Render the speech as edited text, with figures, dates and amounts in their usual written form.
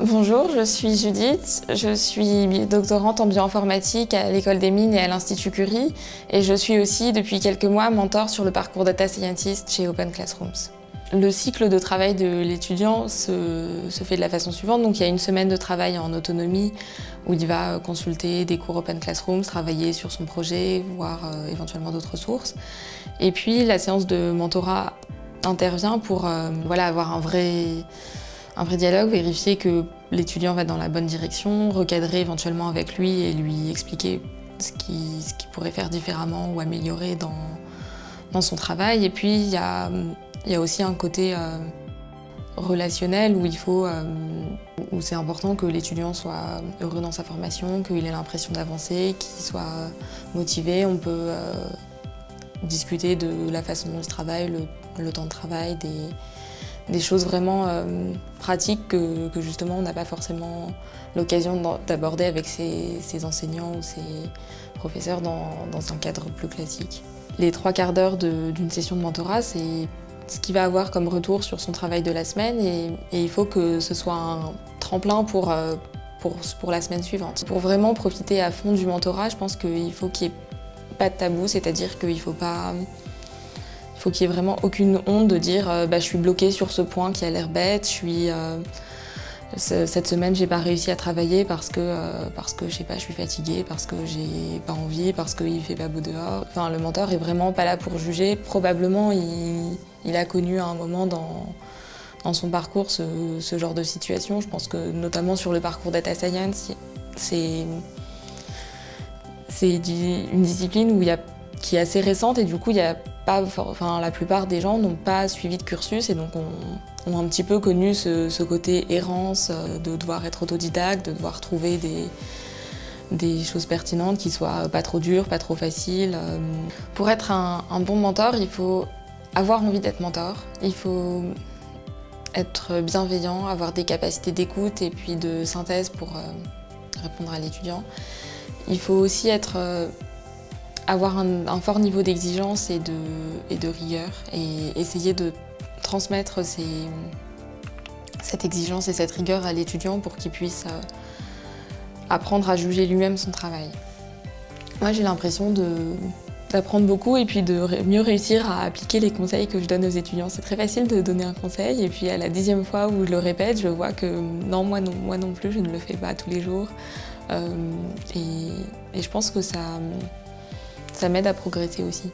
Bonjour, je suis Judith, je suis doctorante en bioinformatique à l'École des Mines et à l'Institut Curie et je suis aussi depuis quelques mois mentor sur le parcours Data Scientist chez Open Classrooms. Le cycle de travail de l'étudiant se fait de la façon suivante. Donc, il y a une semaine de travail en autonomie où il va consulter des cours Open Classrooms, travailler sur son projet, voir éventuellement d'autres sources. Et puis la séance de mentorat intervient pour avoir un vrai dialogue, vérifier que l'étudiant va dans la bonne direction, recadrer éventuellement avec lui et lui expliquer ce qu'il pourrait faire différemment ou améliorer dans son travail. Et puis il y a aussi un côté relationnel où c'est important que l'étudiant soit heureux dans sa formation, qu'il ait l'impression d'avancer, qu'il soit motivé. On peut discuter de la façon dont il travaille, le temps de travail, des choses vraiment pratiques que justement on n'a pas forcément l'occasion d'aborder avec ses enseignants ou ses professeurs dans un cadre plus classique. Les 3/4 d'heure d'une session de mentorat, c'est ce qu'il va avoir comme retour sur son travail de la semaine et il faut que ce soit un tremplin pour la semaine suivante. Pour vraiment profiter à fond du mentorat, je pense qu'il faut qu'il n'y ait pas de tabou, c'est-à-dire qu'il faut qu'il n'y ait vraiment aucune honte de dire je suis bloquée sur ce point qui a l'air bête, cette semaine j'ai pas réussi à travailler parce que je sais pas, je suis fatiguée, parce que j'ai pas envie, parce qu'il fait pas beau dehors. Enfin, le mentor est vraiment pas là pour juger. Probablement il a connu à un moment dans son parcours ce genre de situation. Je pense que notamment sur le parcours Data Science, c'est une discipline qui est assez récente et du coup la plupart des gens n'ont pas suivi de cursus et donc ont un petit peu connu ce côté errance, de devoir être autodidacte, de devoir trouver des choses pertinentes qui soient pas trop dures, pas trop faciles. Pour être un bon mentor, il faut avoir envie d'être mentor, il faut être bienveillant, avoir des capacités d'écoute et puis de synthèse pour répondre à l'étudiant. Il faut aussi avoir un fort niveau d'exigence et de rigueur et essayer de transmettre cette exigence et cette rigueur à l'étudiant pour qu'il puisse apprendre à juger lui-même son travail. Moi, j'ai l'impression d'apprendre beaucoup et puis de mieux réussir à appliquer les conseils que je donne aux étudiants. C'est très facile de donner un conseil et puis à la 10e fois où je le répète, je vois que non, moi non plus, je ne le fais pas tous les jours. Et je pense que ça m'aide à progresser aussi.